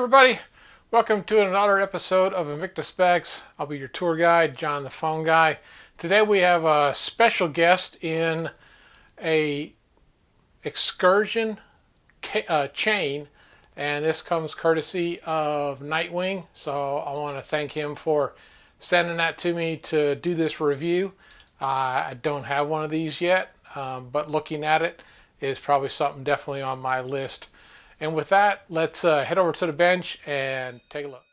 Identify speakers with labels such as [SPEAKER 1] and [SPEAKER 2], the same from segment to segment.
[SPEAKER 1] everybody, welcome to another episode of Invicta Specs. I'll be your tour guide, John the phone guy. Today we have a special guest in a excursion chain, and this comes courtesy of Nightwing, so I want to thank him for sending that to me to do this review. I don't have one of these yet, but looking at it is probably something definitely on my list. And with that, let's head over to the bench and take a look.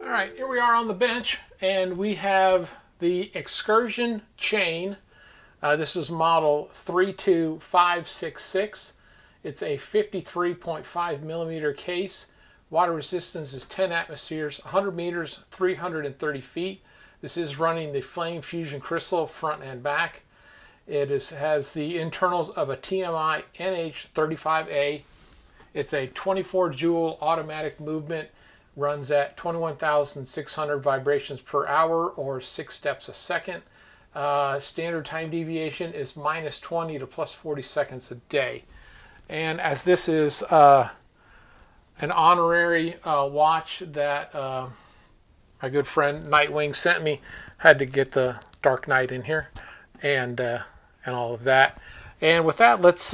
[SPEAKER 1] All right, here we are on the bench, and we have the Excursion chain. This is model 32566. It's a 53.5 millimeter case. Water resistance is 10 atmospheres, 100 meters, 330 feet. This is running the Flame Fusion crystal front and back. It has the internals of a TMI NH-35A. It's a 24 joule automatic movement, runs at 21,600 vibrations per hour or 6 steps a second. Standard time deviation is -20 to +40 seconds a day. And as this is an honorary watch that my good friend Nightwing sent me, had to get the Dark Knight in here and all of that. And with that, let's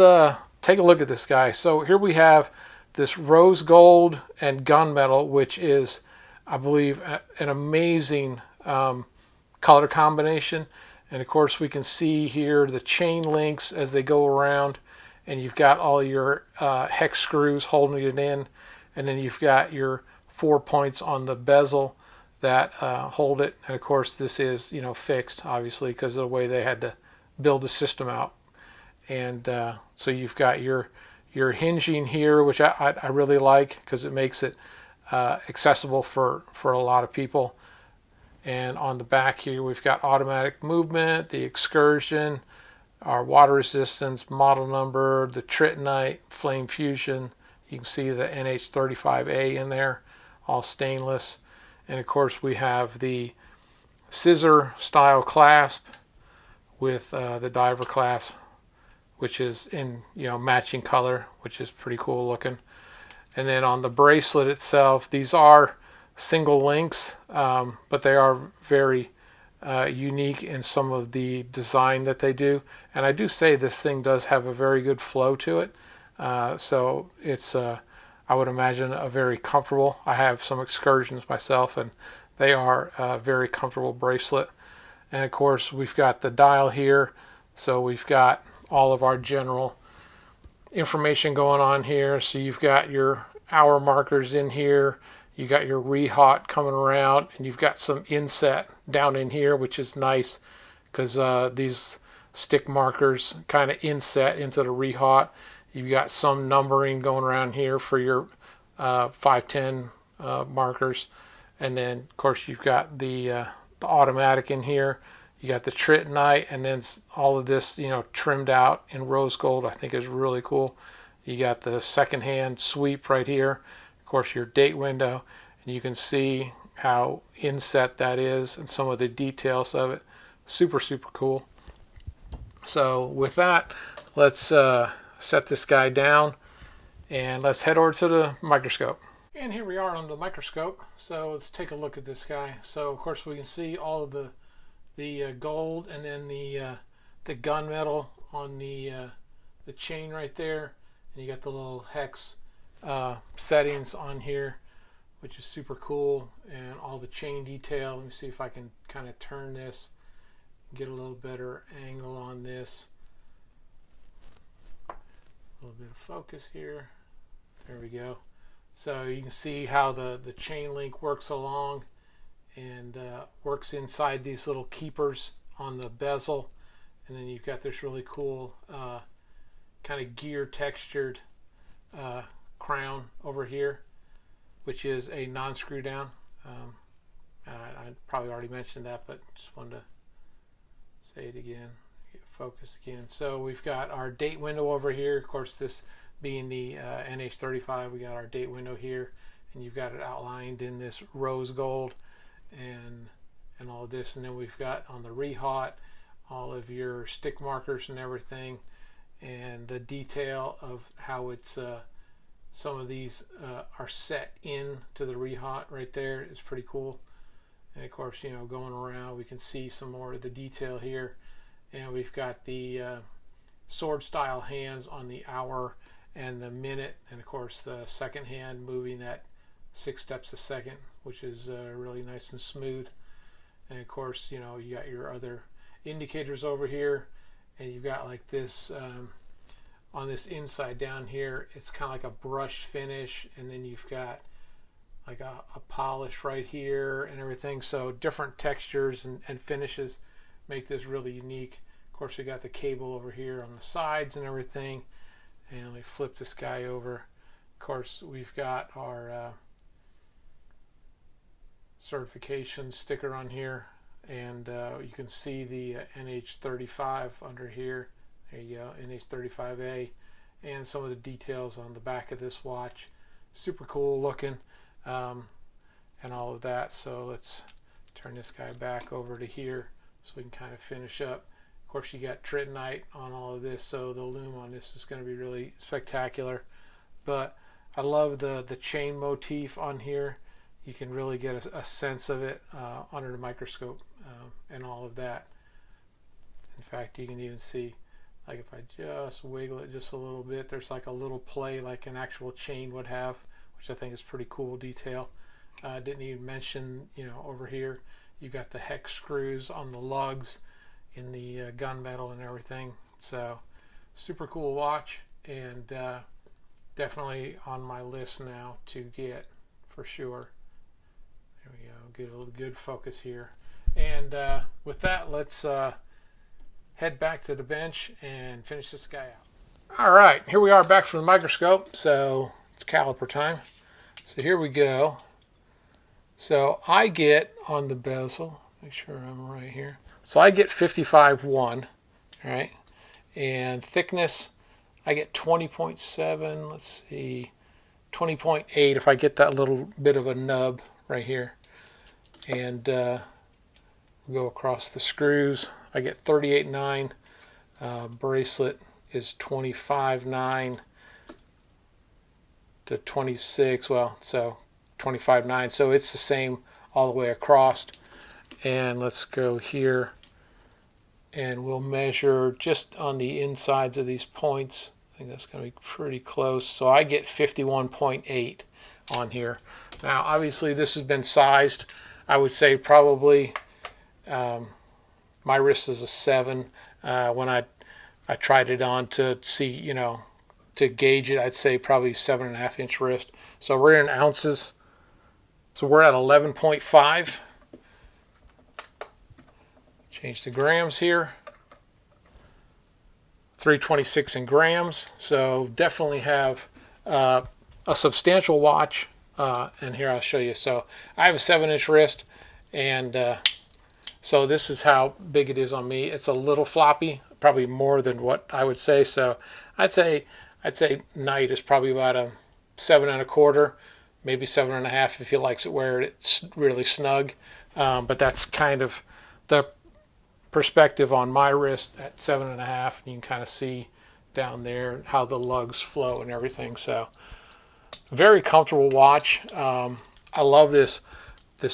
[SPEAKER 1] take a look at this guy. So here we have this rose gold and gunmetal, which is, I believe, an amazing color combination. And of course, we can see here the chain links as they go around, and you've got all your hex screws holding it in, and then you've got your 4 points on the bezel that hold it. And of course, this is, fixed, obviously, because of the way they had to build the system out. And so you've got your hinging here, which I really like because it makes it accessible for a lot of people. And on the back here, we've got automatic movement, the Excursion, our water resistance, model number, the Tritonite, Flame Fusion. You can see the NH-35A in there, all stainless. And of course, we have the scissor style clasp with the diver clasp, which is in matching color, which is pretty cool looking. And then on the bracelet itself, these are single links, but they are very unique in some of the design that they do. And I do say this thing does have a very good flow to it, so it's I would imagine a very comfortable. I have some excursions myself, and they are a very comfortable bracelet. And of course, we've got the dial here, so we've got all of our general information going on here. So you've got your hour markers in here, you got your rehot coming around, and you've got some inset down in here, which is nice because these stick markers kind of inset into the rehot. You've got some numbering going around here for your 510 markers, and then of course you've got the automatic in here. You got the Tritonite, and then all of this trimmed out in rose gold. I think is really cool. You got the second hand sweep right here, of course your date window, and you can see how inset that is and some of the details of it. Super cool. So with that, let's set this guy down and let's head over to the microscope. And here we are on the microscope, so let's take a look at this guy. So of course we can see all of the gold, and then the gunmetal on the chain right there, and you got the little hex settings on here, which is super cool, and all the chain detail. Let me see if I can kind of turn this, get a little better angle on this. A little bit of focus here. There we go. So you can see how the chain link works along and works inside these little keepers on the bezel. And then you've got this really cool kind of gear textured crown over here, which is a non-screw down. I probably already mentioned that, but just wanted to say it again, get focus again. So we've got our date window over here. Of course, this being the NH-35, we got our date window here, and you've got it outlined in this rose gold and all of this. And then we've got on the rehot all of your stick markers and everything, and the detail of how it's some of these are set in to the rehaut right there is pretty cool. And of course, you know, going around we can see some more of the detail here, and we've got the sword style hands on the hour and the minute, and of course the second hand moving at 6 steps a second, which is really nice and smooth. And of course, you know, you got your other indicators over here, and you've got like this on this inside down here, it's kind of like a brushed finish, and then you've got like a polish right here and everything. So different textures and finishes make this really unique. Of course, we got the cable over here on the sides and everything. And let me flip this guy over. Of course, we've got our certification sticker on here, and you can see the NH-35 under here. There you go, NH-35A, and some of the details on the back of this watch. Super cool looking, and all of that. So let's turn this guy back over to here so we can kind of finish up. Of course, you got Tritonite on all of this, so the lume on this is going to be really spectacular. But I love the chain motif on here. You can really get a sense of it under the microscope and all of that. In fact, you can even see, like if I just wiggle it just a little bit, there's like a little play like an actual chain would have, which I think is pretty cool detail. Didn't even mention, you know, over here you got the hex screws on the lugs in the gunmetal and everything. So super cool watch, and definitely on my list now to get for sure. There we go, get a little good focus here. And with that, let's head back to the bench and finish this guy out. All right, here we are back from the microscope. So it's caliper time. So here we go. So I get on the bezel, make sure I'm right here. So I get 55.1, right? And thickness, I get 20.7, let's see, 20.8 if I get that little bit of a nub right here. And we go across the screws, I get 38.9. Bracelet is 25.9 to 26, well, so 25.9, so it's the same all the way across. And let's go here and we'll measure just on the insides of these points. I think that's going to be pretty close. So I get 51.8 on here. Now obviously this has been sized. I would say probably my wrist is a 7. When I tried it on to see, you know, to gauge it, I'd say probably 7.5 inch wrist. So we're in ounces. So we're at 11.5. Change the grams here. 326 in grams. So definitely have a substantial watch. And here I'll show you. So I have a 7-inch wrist, and so this is how big it is on me. It's a little floppy, probably more than what I would say. So I'd say Knight is probably about a 7.25, maybe 7.5 if he likes it where it's really snug. But that's kind of the perspective on my wrist at 7.5. And you can kind of see down there how the lugs flow and everything. So very comfortable watch. I love this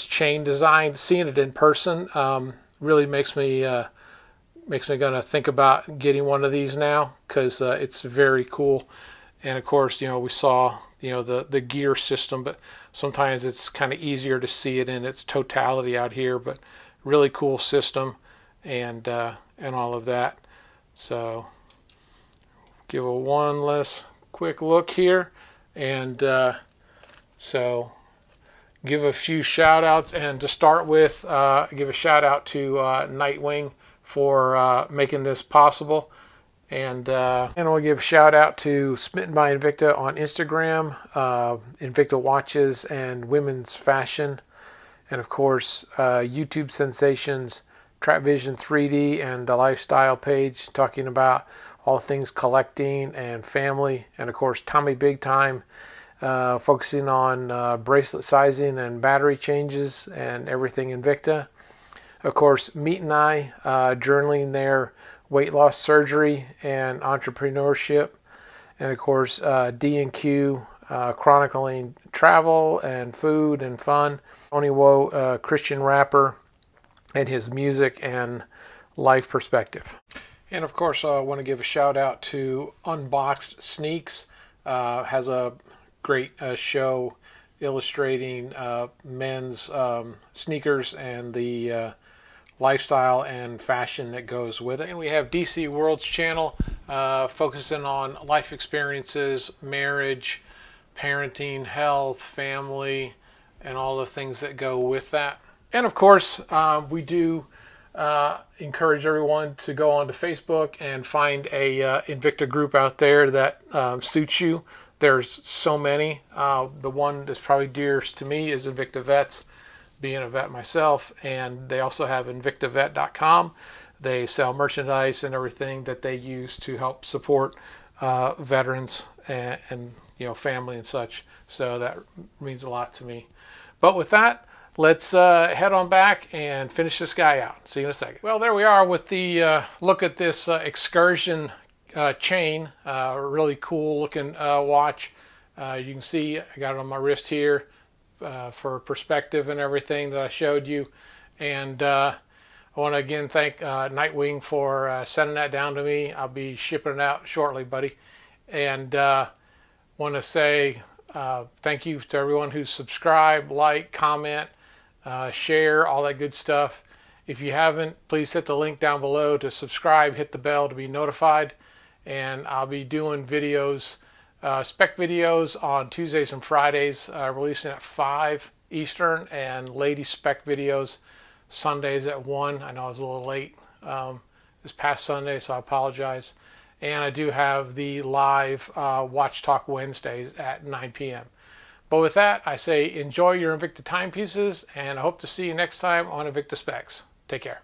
[SPEAKER 1] chain design. Seeing it in person really makes me gonna think about getting one of these now, because it's very cool. And of course, you know, we saw, you know, the gear system, but sometimes it's kind of easier to see it in its totality out here. But really cool system, and all of that. So give a one last quick look here, and so give a few shout outs. And to start with, give a shout out to Nightwing for making this possible. And we'll give a shout out to Smitten by Invicta on Instagram, Invicta Watches and Women's Fashion, and of course YouTube sensations Trap Vision 3D and the Lifestyle page talking about all things collecting and family, and of course Tommy Big Time focusing on bracelet sizing and battery changes and everything Invicta. Of course, Meat and I journaling there weight loss surgery and entrepreneurship. And of course, D&Q, chronicling travel and food and fun. Tony Woe, Christian rapper, and his music and life perspective. And of course, I want to give a shout out to Unboxed Sneaks. Has a great show illustrating men's sneakers and the lifestyle and fashion that goes with it. And we have DC World's channel focusing on life experiences, marriage, parenting, health, family, and all the things that go with that. And of course, we do encourage everyone to go onto Facebook and find a Invicta group out there that suits you. There's so many. The one that's probably dearest to me is InvictaVets, being a vet myself, and they also have InvictaVet.com. They sell merchandise and everything that they use to help support veterans and family and such. So that means a lot to me. But with that, let's head on back and finish this guy out. See you in a second. Well, there we are with the look at this Excursion chain. Really cool looking watch. You can see I got it on my wrist here for perspective and everything that I showed you. And I want to again thank Nightwing for sending that down to me. I'll be shipping it out shortly, buddy. And want to say thank you to everyone who's subscribed, like, comment, share, all that good stuff. If you haven't, please hit the link down below to subscribe, hit the bell to be notified. And I'll be doing videos, spec videos on Tuesdays and Fridays, releasing at 5 Eastern, and ladies spec videos Sundays at 1. I know I was a little late this past Sunday, so I apologize. And I do have the live Watch Talk Wednesdays at 9 p.m. But with that, I say enjoy your Invicta timepieces, and I hope to see you next time on Invicta Specs. Take care.